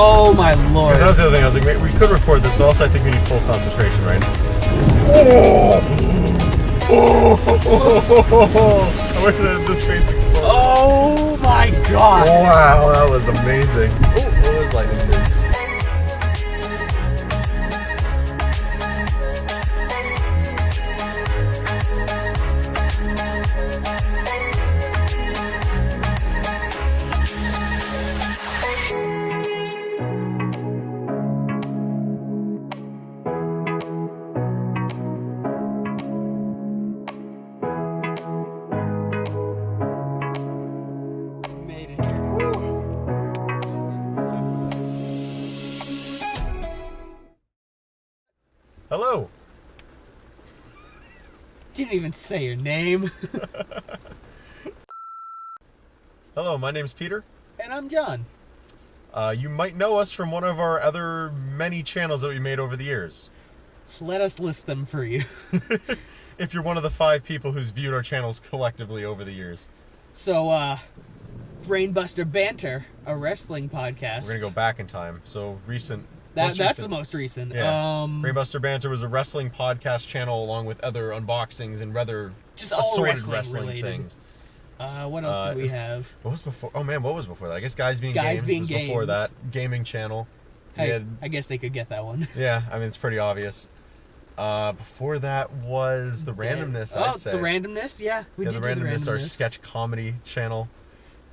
Oh my lord. Because that was the other thing. I was like, we could record this, but also I think we need full concentration, right? I wish that this face exploded. Oh my god. Wow, that was amazing. Oh, it was lightning too. Hello. Didn't even say your name. Hello, my name's Peter. And I'm John. You might know us from one of our other many channels that we made over the years. Let us list them for you. If you're one of the 5 people who's viewed our channels collectively over the years. So, Brainbuster Banter, a wrestling podcast. We're gonna go back in time. So recent. That's the most recent. Yeah. Brainbuster Banter was a wrestling podcast channel along with other unboxings and rather just all assorted wrestling things. What else did we have? What was before? Oh man, what was before that? I guess Guys Being Guys Games was before that. Gaming channel. Hey, I guess they could get that one. Yeah, I mean it's pretty obvious. Before that was the randomness. I'd say. The randomness, yeah. We did the randomness, our sketch comedy channel.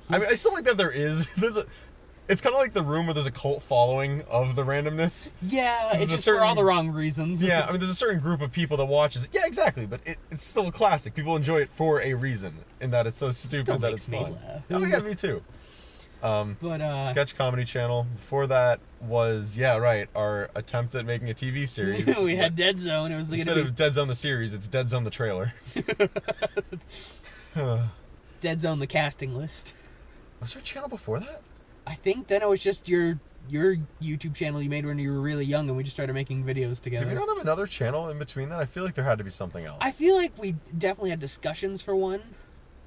I mean, I still like that it's kind of like The Room where there's a cult following of the randomness. Yeah, it's just for all the wrong reasons. Yeah, I mean, there's a certain group of people that watches it. Yeah, exactly, but it's still a classic. People enjoy it for a reason, in that it's so stupid that it's fun. Oh yeah, me too. Sketch comedy channel. Before that was, yeah, right, our attempt at making a TV series. We had Dead Zone. It was instead of Dead Zone the series, it's Dead Zone the trailer. Dead Zone the casting list. Was there a channel before that? I think then it was just your YouTube channel you made when you were really young, and we just started making videos together. Did we not have another channel in between that? I feel like there had to be something else. I feel like we definitely had discussions for one.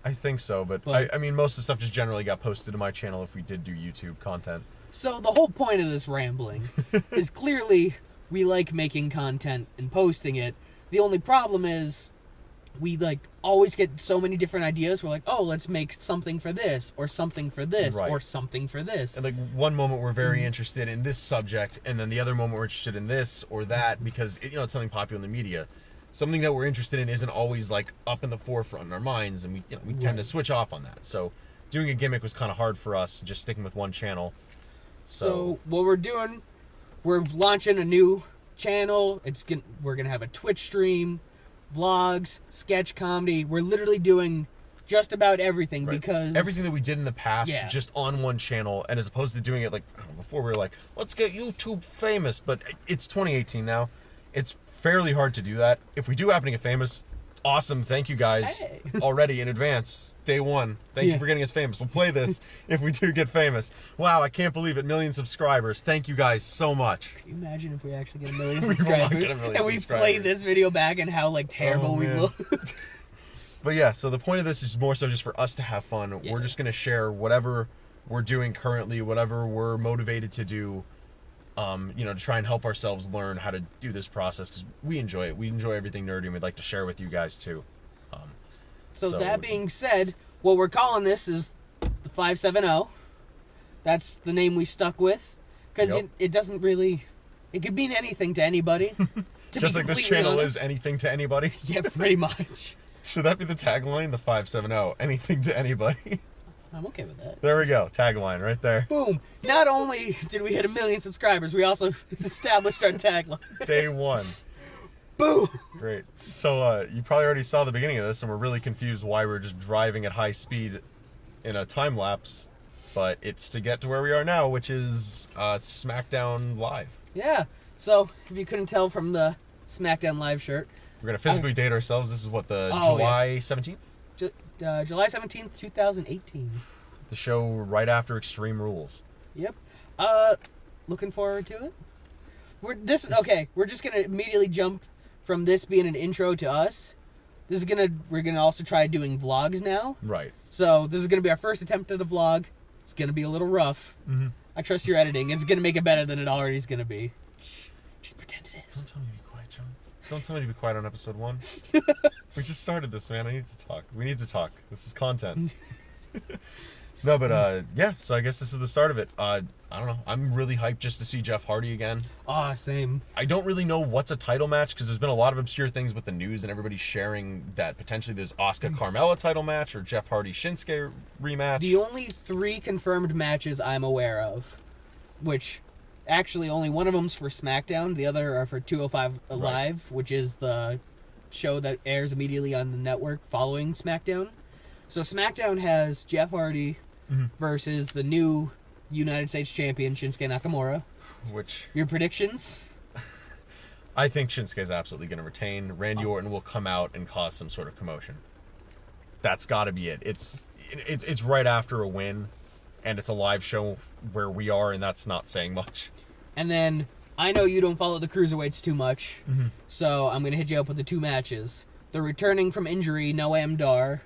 I think so, but I mean, most of the stuff just generally got posted to my channel if we did do YouTube content. So the whole point of this rambling is clearly we like making content and posting it. The only problem is we always get so many different ideas. We're like, oh, let's make something for this, or something for this, or something for this. And one moment we're very interested in this subject, and then the other moment we're interested in this or that because it's something popular in the media. Something that we're interested in isn't always up in the forefront in our minds, and we tend to switch off on that. So doing a gimmick was kind of hard for us, just sticking with one channel. So what we're doing, we're launching a new channel. We're gonna have a Twitch stream, vlogs, sketch comedy. We're literally doing just about everything because everything that we did in the past just on one channel, and as opposed to doing it before, we were like, let's get YouTube famous. But it's 2018 now. It's fairly hard to do that. If we do happen to get famous, awesome. Thank you guys already in advance. Day one. Thank you for getting us famous. We'll play this if we do get famous. Wow, I can't believe it. 1 million subscribers. Thank you guys so much. Can you imagine if we actually get 1 million subscribers and we play this video back and how terrible we look? But yeah, so the point of this is more so just for us to have fun. Yeah. We're just going to share whatever we're doing currently, whatever we're motivated to do, to try and help ourselves learn how to do this process, because we enjoy it. We enjoy everything nerdy, and we'd like to share with you guys too. So that being said, what we're calling this is the 570. That's the name we stuck with, because it doesn't really, it could mean anything to anybody. Just like this channel is anything to anybody? Yeah, pretty much. Should that be the tagline? The 570, anything to anybody? I'm okay with that. There we go, tagline right there. Boom. Not only did we hit 1 million subscribers, we also established our tagline. Day one. Boom. Great. So you probably already saw the beginning of this, and we're really confused why we're just driving at high speed in a time lapse, but it's to get to where we are now, which is SmackDown Live. Yeah. So if you couldn't tell from the SmackDown Live shirt, we're gonna physically date ourselves. This is what, July 17th? July 17th, 2018. The show right after Extreme Rules. Yep. Looking forward to it. We're just gonna immediately jump from this being an intro to us. We're gonna also try doing vlogs now. Right. So this is gonna be our first attempt at a vlog. It's gonna be a little rough. Mm-hmm. I trust your editing. It's gonna make it better than it already is gonna be. Just pretend it is. Don't tell me to be quiet, John. Don't tell me to be quiet on episode 1. We just started this, man. I need to talk. We need to talk. This is content. No, but yeah, so I guess this is the start of it. I don't know. I'm really hyped just to see Jeff Hardy again. Ah, same. I don't really know what's a title match because there's been a lot of obscure things with the news and everybody sharing that potentially there's Asuka Carmella title match or Jeff Hardy Shinsuke rematch. The only 3 confirmed matches I'm aware of, which actually only one of them's for SmackDown, the other are for 205 Live, which is the show that airs immediately on the network following SmackDown. So SmackDown has Jeff Hardy versus the new United States champion Shinsuke Nakamura. Which your predictions? I think Shinsuke's absolutely going to retain. Randy Orton will come out and cause some sort of commotion. That's got to be it. It's right after a win, and it's a live show where we are, and that's not saying much. And then I know you don't follow the cruiserweights too much, so I'm going to hit you up with the 2 matches. The returning from injury Noam Dar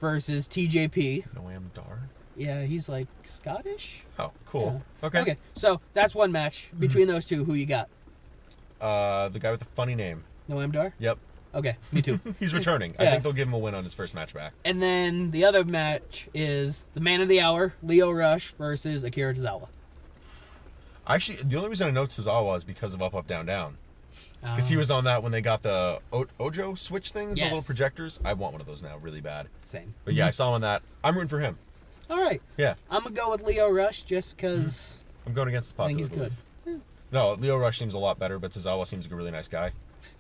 versus TJP. Noam Dar? Yeah, he's like Scottish. Oh, cool. Yeah. Okay, so that's one match. Between those 2, who you got? The guy with the funny name. Noam Dar? Yep. Okay, me too. He's returning. Yeah. I think they'll give him a win on his first match back. And then the other match is the man of the hour, Lio Rush versus Akira Tozawa. Actually, the only reason I know Tozawa is because of Up, Up, Down, Down. Because he was on that when they got the Ojo switch things, the little projectors. I want one of those now really bad. Same. But yeah, I saw him on that. I'm rooting for him. All right. Yeah. I'm going to go with Lio Rush just because I'm going against the I popular think he's good. No, Lio Rush seems a lot better, but Tozawa seems like a really nice guy.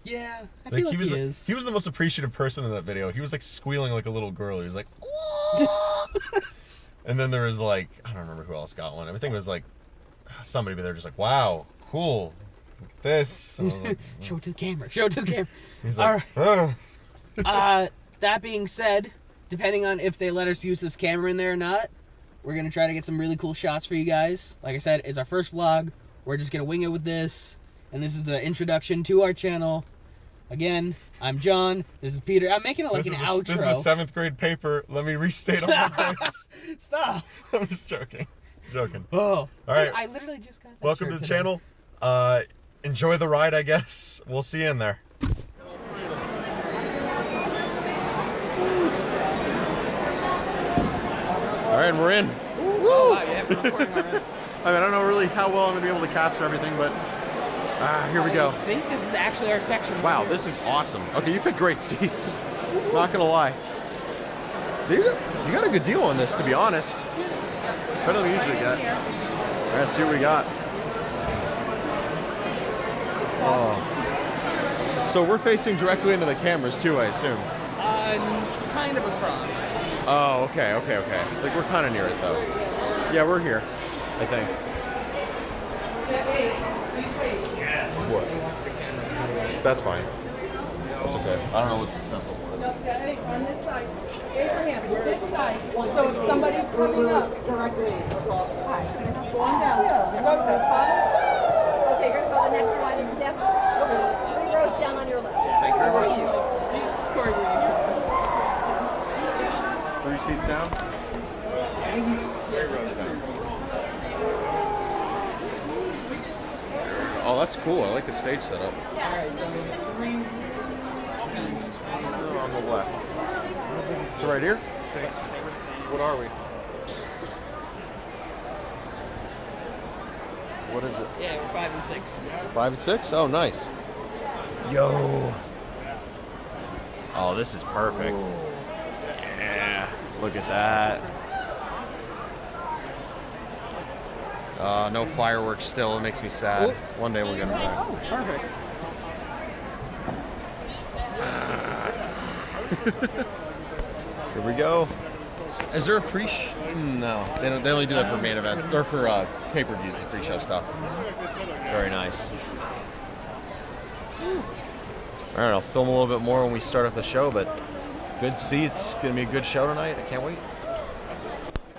Yeah, I feel like he is. He was the most appreciative person in that video. He was like squealing like a little girl. He was like, and then there was like, I don't remember who else got one. I think it was like somebody, but they're just like, wow, cool. This. Like, Show it to the camera. Show it to the camera. He's like, all right. That being said, depending on if they let us use this camera in there or not, we're going to try to get some really cool shots for you guys. Like I said, it's our first vlog. We're just going to wing it with this. And this is the introduction to our channel. Again, I'm John. This is Peter. I'm making it like an outro. This is a 7th grade paper. Let me restate all my points. Stop. I'm just joking. Joking. Oh. All right. I literally just got that Welcome to the today. channel. Enjoy the ride, I guess. We'll see you in there. All right, we're in. Oh, wow, yeah, we're recording already. I mean, I don't know really how well I'm going to be able to capture everything, but here we go. I think this is actually our section. Wow, this is awesome. Okay, you picked great seats. Not going to lie. You got a good deal on this, to be honest. Better than we usually get. All right, let's see what we got. Oh. So we're facing directly into the cameras too, I assume. Kind of across. Oh, okay. Like we're kind of near it though. Yeah, we're here, I think. What? That's fine. That's okay. I don't know what's acceptable. Okay, on this side. Abraham, this side. So if somebody's coming up directly across. Hi, going down. Go to the bottom. Okay, you're gonna go the next one. Steps 3 rows down on your left. Thank you very much. Corey, 3 seats down? 3 rows down. Oh, that's cool. I like the stage setup. Alright, so 3. On the left. So right here? What are we? What is it? Yeah, we're 5 and 6. 5 and 6? Oh, nice. Yo. Oh, this is perfect. Ooh. Yeah. Look at that. No fireworks still. It makes me sad. Ooh. One day we'll get them back. Oh, perfect. Here we go. Is there a No, they don't. They only do that for main event or for pay-per-views and pre-show stuff. Very nice. All right, I'll film a little bit more when we start up the show, but good seats. Gonna be a good show tonight. I can't wait.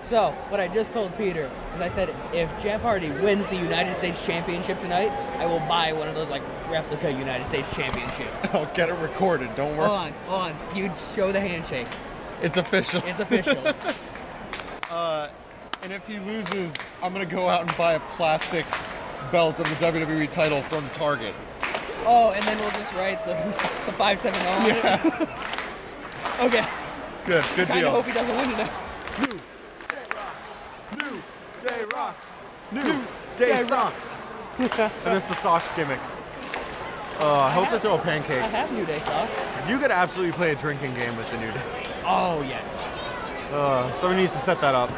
So, what I just told Peter is I said, if Jeff Hardy wins the United States Championship tonight, I will buy one of those, like, replica United States Championships. I'll get it recorded, don't worry. Hold on. You show the handshake. It's official. It's official. And if he loses, I'm gonna go out and buy a plastic belt of the WWE title from Target. Oh, and then we'll just write the 570 on it. Okay. Good Kind of deal. hope he doesn't win tonight. New Day rocks. New Day socks. I missed the socks gimmick. I hope they throw a pancake. I have New Day socks. You could absolutely play a drinking game with the New Day. Oh, yes. Someone needs to set that up.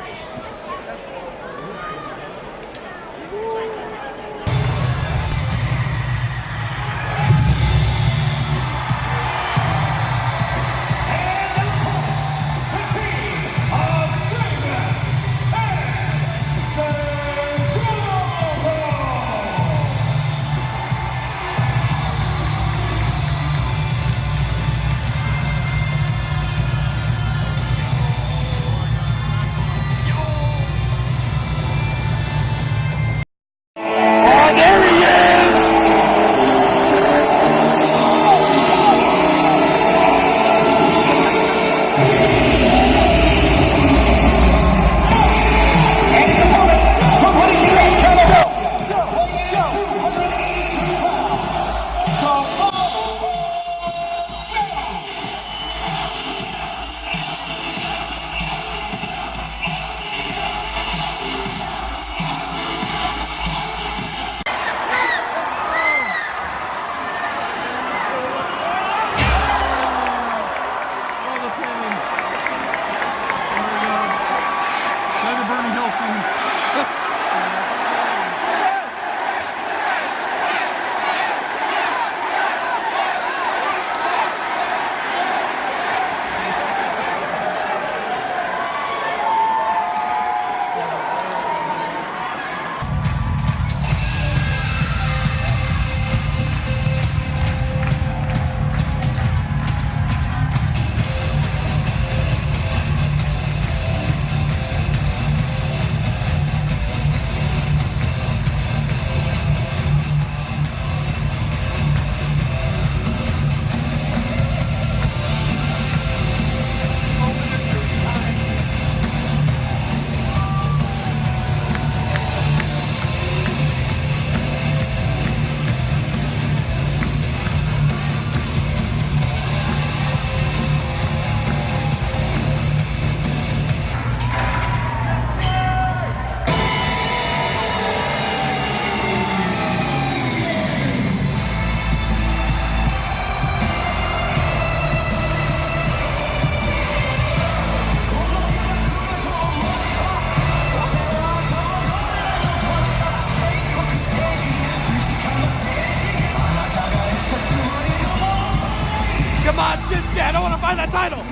Come on, Shinsuke, I don't want to find that title!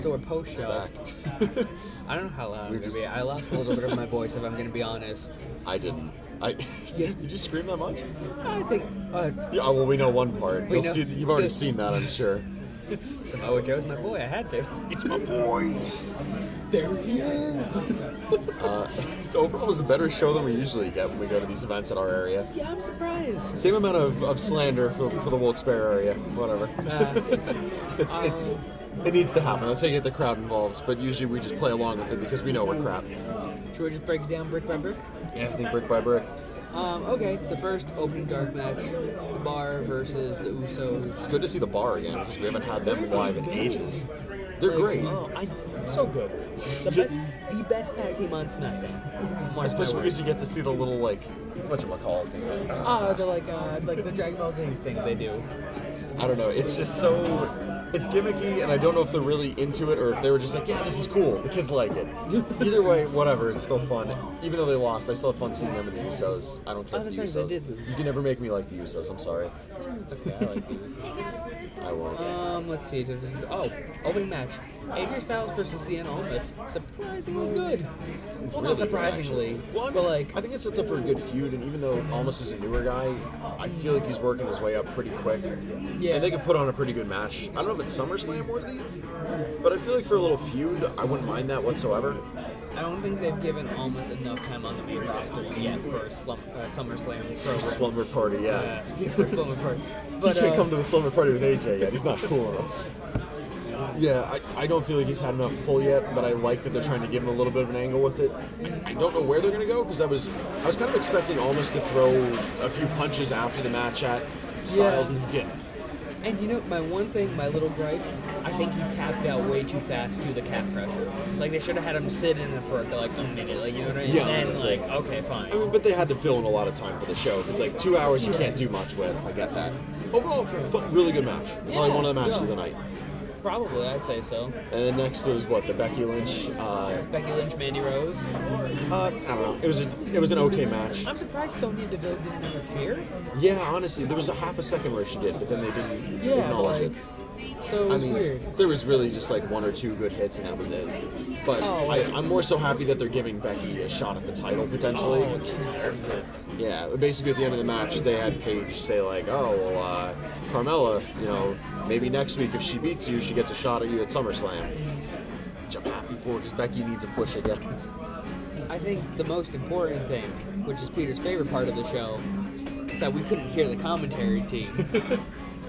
So we're post-show. I don't know how loud I'm going to be. I lost a little bit of my voice, if I'm going to be honest. I didn't. Did you scream that much? I think... Yeah, well, we know one part. We know. You've already seen that, I'm sure. Samoa Joe's my boy. I had to. It's my boy! There he is! Overall, it was a better show than we usually get when we go to these events in our area. Yeah, I'm surprised. Same amount of slander for the Wilkes-Barre area. Whatever. It needs to happen. That's how you get the crowd involved. But usually we just play along with it because we know we're crap. Should we just break it down brick by brick? Yeah, I think brick by brick. Okay, the first opening dark match, the Bar versus the Usos. It's good to see the Bar again because we haven't had them live in ages. They're great. So good. The best tag team on SmackDown. Especially because you get to see the little, like, whatchamacallit thing. The like the Dragon Ball Z thing they do. I don't know. It's just so... It's gimmicky, and I don't know if they're really into it or if they were just like, yeah, this is cool. The kids like it. Either way, whatever. It's still fun. Even though they lost, I still have fun seeing them in the Usos. I don't care for the Usos. You can never make me like the Usos. I'm sorry. It's okay, I like these. I won't. Let's see. Oh, opening match. AJ Styles versus Cien Almas. Surprisingly good. Well, not surprisingly. Well, but like, I think it sets up for a good feud, and even though Almas is a newer guy, I feel like he's working his way up pretty quick. Yeah. And they could put on a pretty good match. I don't know if it's SummerSlam worthy, but I feel like for a little feud, I wouldn't mind that whatsoever. I don't think they've given Almas enough time on the main roster yet for a SummerSlam program. Slumber party, yeah. For a slumber party. But But he can't come to the slumber party with AJ yet. He's not cool enough. Yeah, I don't feel like he's had enough pull yet, but I like that they're trying to give him a little bit of an angle with it. I don't know where they're going to go, because I was kind of expecting Almas to throw a few punches after the match at Styles, and he didn't. And you know, my little gripe, I think he tapped out way too fast to the calf pressure. Like, they should have had him sit in it for like a minute, like, you know what I mean? Yeah, and honestly. like, okay, fine. I mean, but they had to fill in a lot of time for the show, because like 2 hours you can't do much with. I get that. Overall, really good match. Probably one of the matches of the night. Probably, I'd say so. And then next was what, the Becky Lynch. Becky Lynch, Mandy Rose. I don't know. It was an okay match. I'm surprised Sonya Deville didn't interfere. Yeah, honestly, there was a half a second where she did, but then they didn't acknowledge it. So it was weird. There was really just like one or two good hits, and that was it. But I'm more so happy that they're giving Becky a shot at the title potentially. Oh, she deserves it. Yeah, basically at the end of the match, they had Paige say like, "Oh, well, Carmella, you know, maybe next week if she beats you, she gets a shot at you at SummerSlam." Which I'm happy for, because Becky needs a push again. I think the most important thing, which is Peter's favorite part of the show, is that we couldn't hear the commentary team.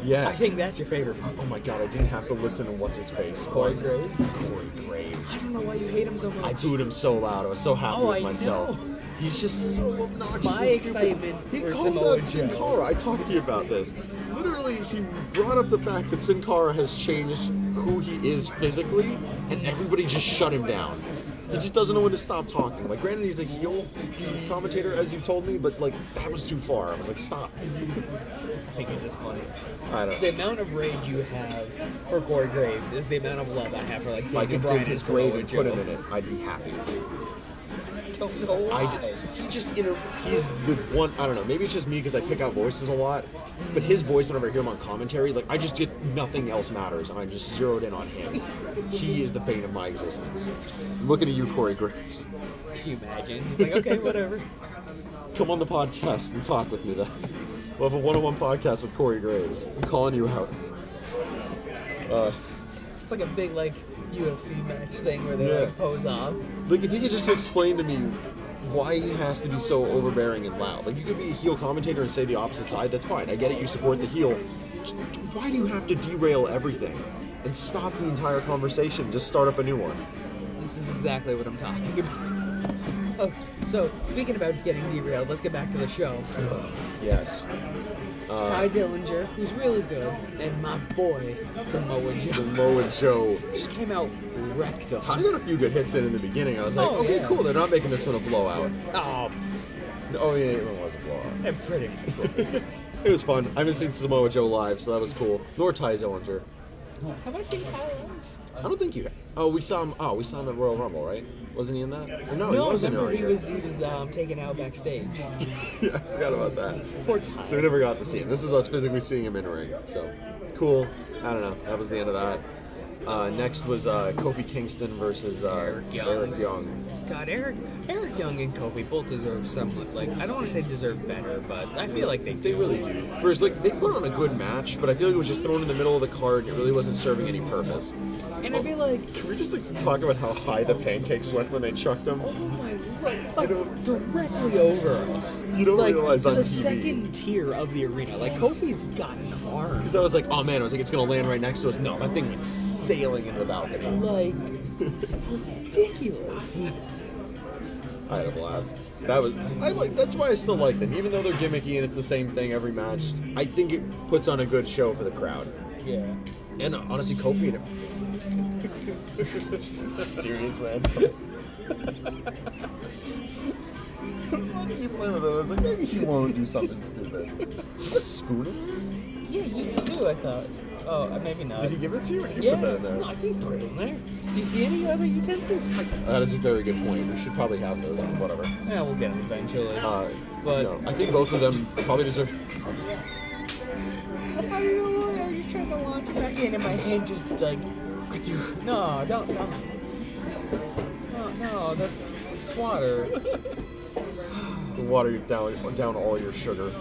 Yes. I think that's your favorite part. Oh my god, I didn't have to listen to what's his face. Corey Graves. Corey Graves. I don't know why you hate him so much. I booed him so loud. I was so happy with I myself. know. He's just so obnoxious. My and stupid. excitement He for called Samoa out Sin Joe. Cara. I talked to you about this. Literally, he brought up the fact that Sin Cara has changed who he is physically, and everybody just shut him down. He just doesn't know when to stop talking. Like, granted, he's a heel commentator, as you've told me, but like that was too far. I was like, stop. I think it's just funny. I don't know. The amount of rage you have for Corey Graves is the amount of love I have for like If I David could Bryan dig his and grave Samoa and put Joe. him in it, I'd be happy. I don't know why. He's the one, I don't know, maybe it's just me because I pick out voices a lot, but his voice, whenever I hear him on commentary, like, I just get nothing else matters, and I'm just zeroed in on him. He is the bane of my existence. I'm looking at you, Corey Graves. Can you imagine? He's like, okay, whatever. Come on the podcast and talk with me then. We'll have a one-on-one podcast with Corey Graves. I'm calling you out. It's like a big, like, UFC match thing where they like pose off. Like, if you could just explain to me why he has to be so overbearing and loud. Like, you could be a heel commentator and say the opposite side, that's fine. I get it, you support the heel. Just, why do you have to derail everything and stop the entire conversation? Just start up a new one. This is exactly what I'm talking about. Oh, so, speaking about getting derailed, let's get back to the show. Yes. Ty Dillinger, who's really good, and my boy, Samoa Joe. Samoa Joe. Just came out wrecked him. Ty got a few good hits in the beginning. I was like, okay, cool, they're not making this one a blowout. Oh, yeah, it was a blowout. They're pretty cool. It was fun. I haven't seen Samoa Joe live, so that was cool. Nor Ty Dillinger. Have I seen Ty live? I don't think you have. Oh, we saw him at Royal Rumble, right? Wasn't he in that? Or no, he No, wasn't. remember he was taken out backstage. Yeah, I forgot about that. Poor Ty. So we never got to see him. This is us physically seeing him in the ring. So, cool. I don't know. That was the end of that. Next was Kofi Kingston versus Eric Young. God, Eric Young and Kofi both deserve somewhat, like, I don't want to say deserve better, but I feel like they do. They really do. First, like, they put on a good match, but I feel like it was just thrown in the middle of the card and it really wasn't serving any purpose. And I'd be like... Can we just, like, talk about how high the pancakes went when they chucked them? Oh my god, like, directly over us. You don't like, realize on the TV. second tier of the arena. Like, Kofi's got cars. Because I was like, oh man, I was like, it's going to land right next to us. No, that thing went sailing into the balcony. Like, ridiculous. I had a blast. That's why I still like them. Even though they're gimmicky and it's the same thing every match, I think it puts on a good show for the crowd. Yeah. And honestly, Kofi serious, man. I was watching you play with it. I was like, maybe he won't do something stupid. A spoon in there? Yeah, you do. too, I thought. Oh, maybe not. Did he give it to you, or did you put that in there? No, I think put it in there. Do you see any other utensils? That is a very good point. We should probably have those, but whatever. Yeah, we'll get them eventually. But no, I think both of them probably deserve. I don't know why. I was just trying to launch it back in, and my hand just like. No, don't. No, that's water. The water down all your sugar.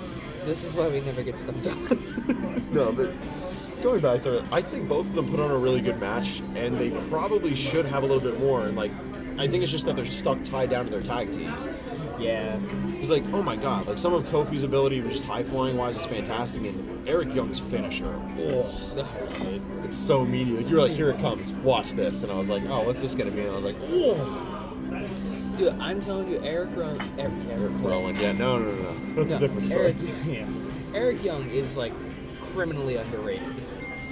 This is why we never get stuff done. No, but going back to it, I think both of them put on a really good match, and they probably should have a little bit more. And like, I think it's just that they're stuck tied down to their tag teams. Yeah. It's like, oh my god, like some of Kofi's ability, just high flying wise, is fantastic, and Eric Young's finisher. Oh, it's so meaty. Like you're like, here it comes, watch this, and I was like, oh, what's this gonna be? And I was like, oh. Dude, I'm telling you, Eric Rowan. Yeah, no. That's a different story. Eric Young is like criminally underrated.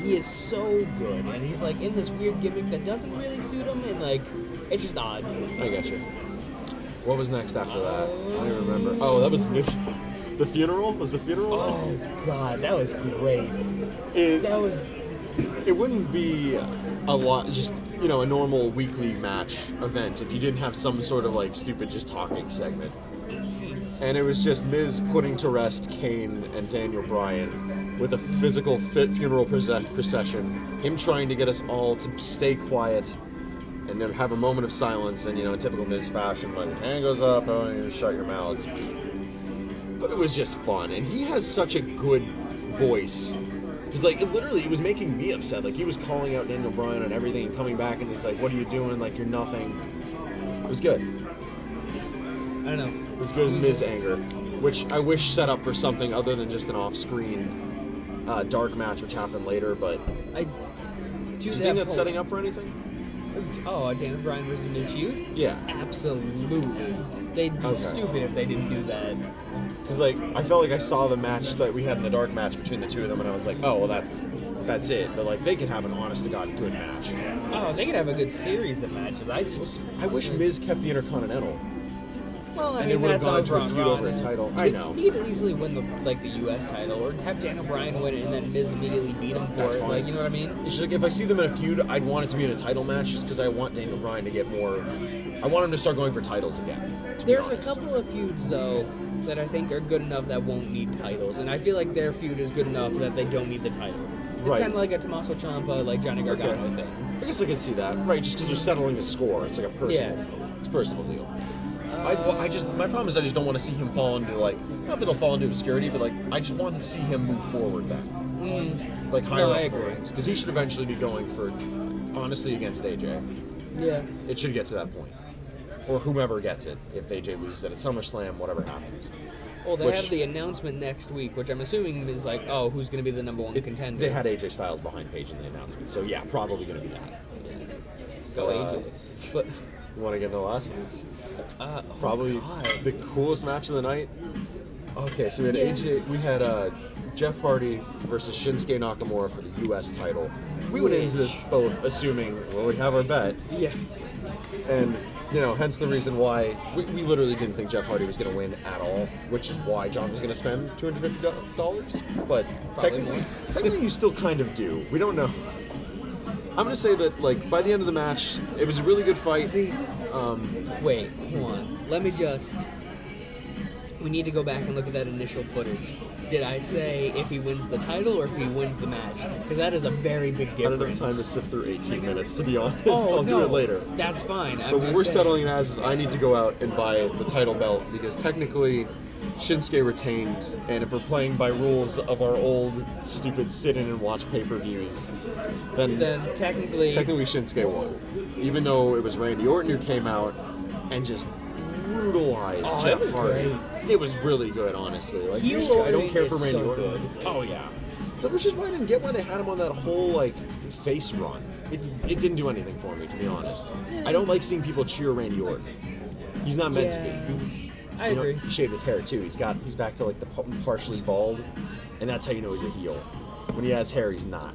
He is so good, and he's like in this weird gimmick that doesn't really suit him, and like it's just odd. I got you. What was next after that? I don't even remember. Oh, that was the funeral. Was the funeral? Oh god, that was great. It wouldn't be a lot, just a normal weekly match event if you didn't have some sort of like stupid just talking segment. And it was just Miz putting to rest Kane and Daniel Bryan with a physical funeral procession. Him trying to get us all to stay quiet and then have a moment of silence. And in typical Miz fashion, like hand goes up, oh, you shut your mouths. But it was just fun, and he has such a good voice. Because, like, it was making me upset. Like, he was calling out Daniel Bryan and everything and coming back, and he's like, what are you doing? Like, you're nothing. It was good. I don't know. It was good as Miz anger, which I wish set up for something other than just an off-screen dark match, which happened later, but... Do you think that's setting up for anything? Oh, Daniel Bryan versus Miz feud? Yeah. Absolutely. They'd be stupid if they didn't do that. Because, like, I felt like I saw the match that we had in the dark match between the two of them, and I was like, oh, well, that's it. But, like, they could have an honest-to-God good match. Oh, they could have a good series of matches. I wish Miz kept the Intercontinental. Well, I and mean, they would have that's gone into a feud over a title. I know. He could easily win the U.S. title, or have Daniel Bryan win it and then Miz immediately beat him for it. Fine. Like, you know what I mean? It's just like, if I see them in a feud, I'd want it to be in a title match just because I want Daniel Bryan to get more... I want him to start going for titles again, There's a couple of feuds, though, that I think are good enough that won't need titles, and I feel like their feud is good enough that they don't need the title. It's kind of like a Tommaso Ciampa, like Johnny Gargano thing. I guess I could see that. Right, just because they're settling a score. It's like a personal... It's a personal deal. My problem is I just don't want to see him fall into, like, not that he'll fall into obscurity, but, like, I just want to see him move forward then. Like, higher up the ranks. Because he should eventually be going for, honestly, against AJ. Yeah. It should get to that point. Or whomever gets it, if AJ loses it at SummerSlam, whatever happens. Well, they have the announcement next week, which I'm assuming is like, oh, who's going to be the number one contender? They had AJ Styles behind Paige in the announcement, so yeah, probably going to be that. Yeah. Go AJ. But you want to get into the last match? Probably the coolest match of the night. Okay, so we had we had Jeff Hardy versus Shinsuke Nakamura for the U.S. title. We went into this both assuming, well, we have our bet. Yeah. And, hence the reason why we literally didn't think Jeff Hardy was going to win at all, which is why John was going to spend $250. But technically you still kind of do. We don't know. I'm going to say that, like, by the end of the match, it was a really good fight. Wait, hold on. Let me just... We need to go back and look at that initial footage. Did I say if he wins the title or if he wins the match? Because that is a very big difference. I don't have time to sift through 18 minutes, to be honest. I'll do it later. That's fine. But what we're settling it as is I need to go out and buy the title belt, because technically Shinsuke retained, and if we're playing by rules of our old stupid sit-in and watch pay-per-views, then technically Shinsuke won. Even though it was Randy Orton who came out and just brutalized Jeff Hardy. Great. It was really good, honestly. Like, usually I don't care for Randy Orton. Good. Oh yeah, that was just why I didn't get why they had him on that whole like face run. It didn't do anything for me, to be honest. I don't like seeing people cheer Randy Orton. He's not meant to be. I agree. He shaved his hair too. He's back to like the partially bald, and that's how you know he's a heel. When he has hair, he's not.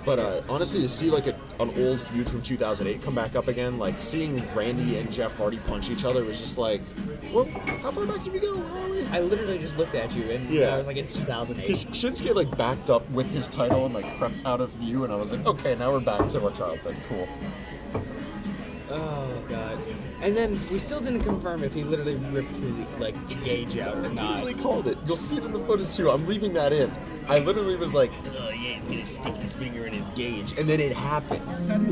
But honestly, to see like an old feud from 2008 come back up again, like seeing Randy and Jeff Hardy punch each other was just like, well, how far back did we go? Where are we? I literally just looked at you and Yeah. I was like, it's 2008. Because Shinsuke like backed up with his title and like crept out of view, and I was like, okay, now we're back to our childhood. Cool. Oh god. And then we still didn't confirm if he literally ripped his like gauge out or I not. literally called it. You'll see it in the footage too. I'm leaving that in. I literally was like, oh yeah, he's gonna stick his finger in his gauge, and then it happened.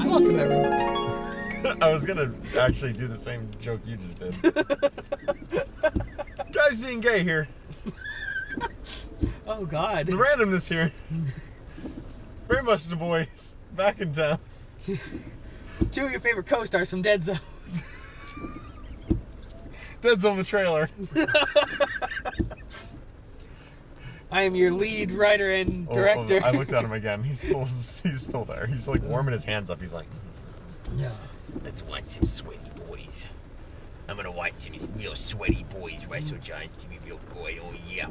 Welcome, everyone. I was gonna actually do the same joke you just did. Guys being gay here. Oh, God. The randomness here. Very much the boys. Back in town. Two of your favorite co-stars from Dead Zone. Dead's on the trailer. I am your lead writer and director. I looked at him again. He's still there. He's like warming his hands up. He's like, Yeah. Let's watch some sweaty boys. I'm gonna watch some real sweaty boys wrestle, John. It's gonna be real good. Oh, yeah.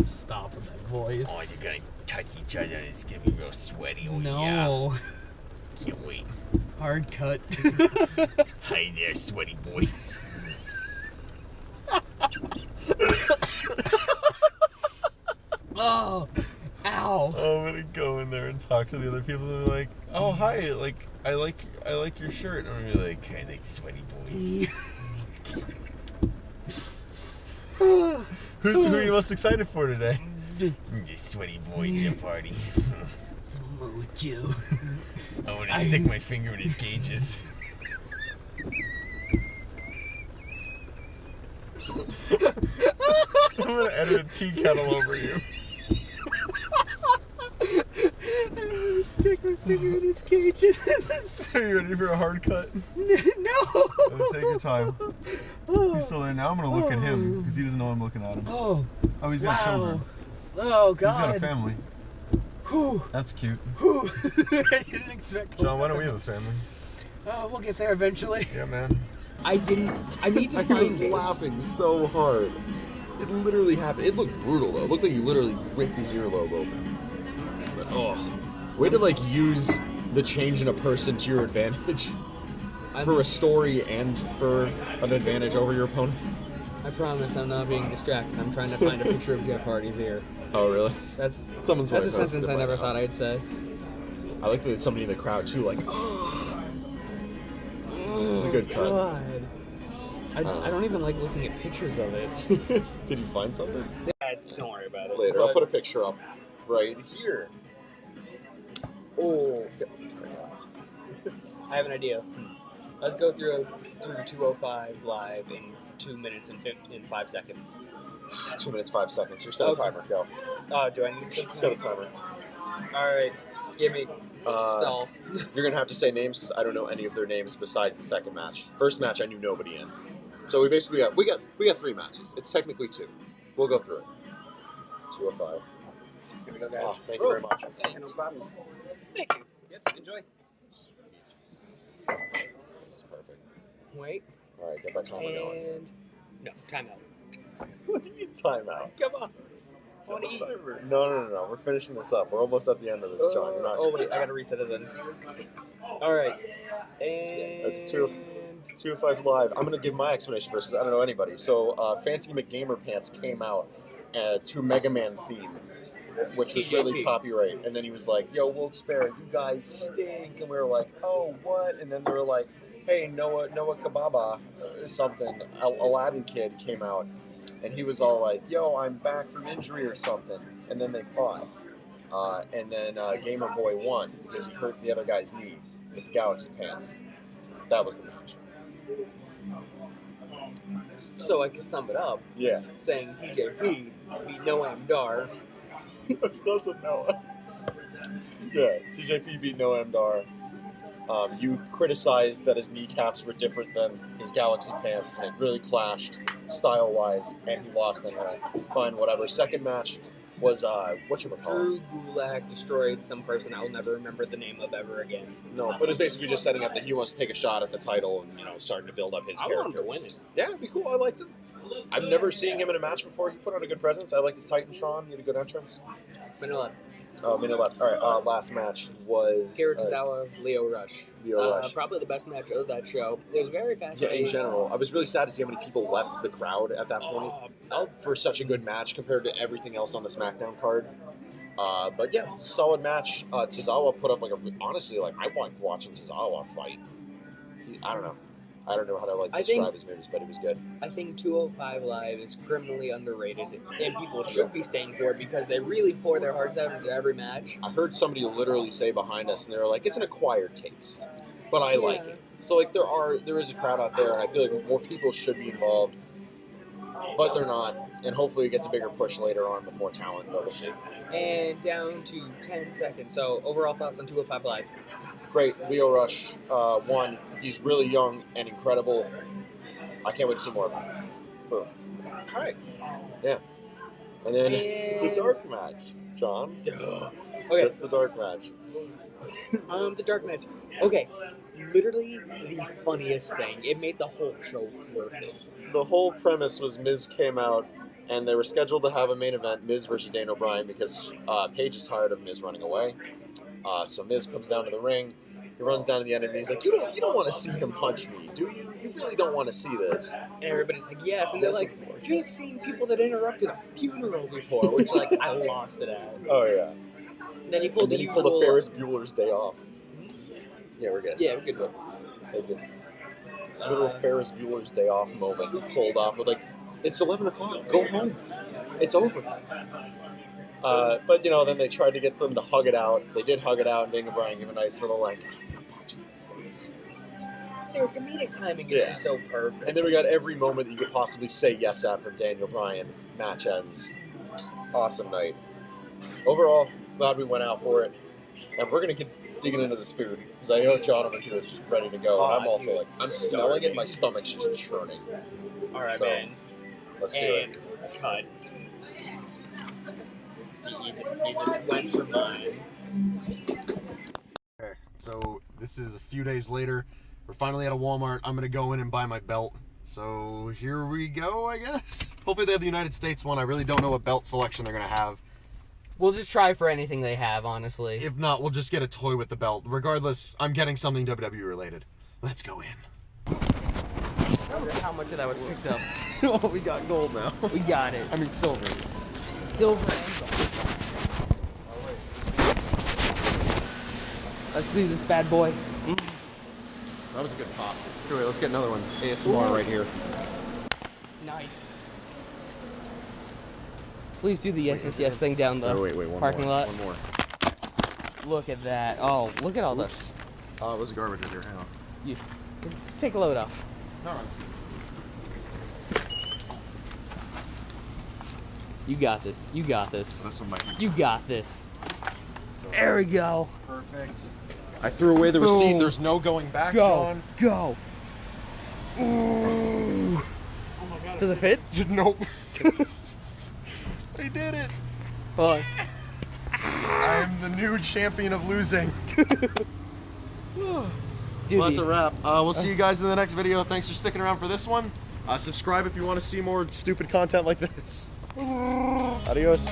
Stop with that voice. Oh, they're gonna touch each other and it's gonna be real sweaty. Oh, No. yeah. Can't wait. Hard cut. Hi there, sweaty boys. Oh. Ow. oh, I'm gonna go in there and talk to the other people and be like, oh, hi, like, I like your shirt. And I'm gonna be like, I like sweaty boys. who are you most excited for today? The sweaty boy Jeff Hardy. Mojo. I wanna stick my finger in his gauges. I'm gonna edit a tea kettle over you. I'm gonna stick my finger in his cages. Are you ready for a hard cut? No. Take your time. He's still there now. I'm gonna look at him because he doesn't know I'm looking at him. Oh. Oh, he's got Wow. children. Oh, He's got a God. family. Whew. That's cute. Whew. I didn't expect John, why don't we have a family? Oh, we'll get there eventually. Yeah, man. I need to I find was this. laughing so hard. It literally happened. It looked brutal though. It looked like you literally ripped his earlobe open. But, oh, way to like use the change in a person to your advantage for a story and for an advantage over your opponent. I promise I'm not being distracted. I'm trying to find a picture of Jeff Hardy's ear. Oh really? That's Someone's a posted sentence it I by never now. thought I'd say. I like that somebody in the crowd too, like, oh, it's a good cut. God. I don't even like looking at pictures of it. Did you find something? Don't worry about it. Later, I'll put a picture up right here. Oh, I have an idea. Let's go through 205 live in 2 minutes and 5 seconds. 2 minutes, 5 seconds. You're set a Okay. timer. Go. Do I need to Set a timer. All right, give me stall. You're gonna have to say names because I don't know any of their names besides the second match. First match, I knew nobody in. So we basically got 3 matches. It's technically 2. We'll go through it. 205. Here we go, guys. Oh, thank you very much. Yeah, no problem. Thank you. Yep, enjoy. Sweet. This is perfect. Wait. All right, get my timer going. And no, timeout. What do you mean timeout? Come on. Set What the do you- timer. No. We're finishing this up. We're almost at the end of this, John. You're not. Oh wait, I gotta reset it then. All right. And That's 205 live. I'm gonna give my explanation first because I don't know anybody. So, Fancy McGamer Pants came out to Mega Man theme, which was really copyright. And then he was like, "Yo, Wilkes Barre, you guys stink." And we were like, "Oh, what?" And then they were like, "Hey, Noah Kababa or something." Aladdin Kid came out, and he was all like, "Yo, I'm back from injury or something." And then they fought, and then Gamer Boy won because he hurt the other guy's knee with the Galaxy Pants. That was the match. so I can sum it up, Yeah. saying TJP beat Noam Dar. That's doesn't Noah. Yeah, TJP beat Noam Dar. You criticized that his kneecaps were different than his Galaxy Pants, and it really clashed style-wise, and he lost anyway. Fine, whatever. Second match was, whatchamacallit? Drew Gulak destroyed some person I'll never remember the name of ever again. No, but it's basically just setting up that he wants to take a shot at the title and, starting to build up his I character. want him to win it. Yeah, it'd be cool. I liked him. I've never seen him in a match before. He put on a good presence. I like his Titantron. He had a good entrance. Vanilla. Minute left. All right. Last match was Kira Tozawa, Leo Rush. Leo Rush. Probably the best match of that show. It was very fast. Yeah, in general, I was really sad to see how many people left the crowd at that point for such a good match compared to everything else on the SmackDown card. But yeah, solid match. Tozawa put up honestly, I like watching Tozawa fight. I don't know how to describe his moves, but it was good. I think 205 Live is criminally underrated, and people should be staying for it because they really pour their hearts out into every match. I heard somebody literally say behind us, and they were like, "It's an acquired taste," but I like it. So there is a crowd out there, and I feel like more people should be involved, but they're not. And hopefully, it gets a bigger push later on with more talent. But we'll see. And down to 10 seconds. So overall thoughts on 205 Live? Great. Leo Rush won. He's really young and incredible. I can't wait to see more of him. Boom. All right. Yeah. And then the dark match, John. Okay. Just the dark match. The dark match. Okay. Literally the funniest thing. It made the whole show worth it. The whole premise was Miz came out and they were scheduled to have a main event, Miz versus Daniel Bryan, because Paige is tired of Miz running away. So Miz comes down to the ring. He runs down to the end and he's like, "You don't want to see him punch me, do you? You really don't want to see this." And everybody's like, "Yes," and they're like, "You ain't seen people that interrupted a funeral before," which I lost it at. Oh yeah. And then he pulled a Ferris Bueller's Day Off. Yeah, we're good. Yeah, we're good. Little Ferris Bueller's Day Off moment pulled off with it's 11 o'clock. Go home. It's over. But then they tried to get them to hug it out. They did hug it out, and Daniel Bryan gave a nice little Their comedic timing is just so perfect. And then we got every moment that you could possibly say yes at from Daniel Bryan. Match ends. Awesome night. Overall, glad we went out for it. And we're going to get digging into this food, because I know John over here is just ready to go. And I'm also I'm smelling it, my stomach's just churning. All right, man. Let's do it. Cut. You just went for mine. Okay, so this is a few days later. We're finally at a Walmart. I'm going to go in and buy my belt. So here we go, I guess. Hopefully they have the United States one. I really don't know what belt selection they're going to have. We'll just try for anything they have, honestly. If not, we'll just get a toy with the belt. Regardless, I'm getting something WWE related. Let's go in. I wonder how much of that was picked up. Oh, we got gold now. We got it. I mean silver. Silver and gold. Let's see this bad boy. That was a good pop. Here, wait, let's get another one. ASMR right here. Nice. Please do the yes, yes, yes thing down the parking lot. One more. Look at that. Oh, look at all this. Oh, it was garbage right here. Hang on. You, take a load off. No, you got this. You got this. This one might be. You got this. There we go. Perfect. I threw away the receipt. There's no going back, John. Go. Ooh. Oh my God. Does it fit? Nope. I did it. Hold on. I'm the new champion of losing. Well, that's a wrap. We'll see you guys in the next video. Thanks for sticking around for this one. Subscribe if you want to see more stupid content like this. Adios.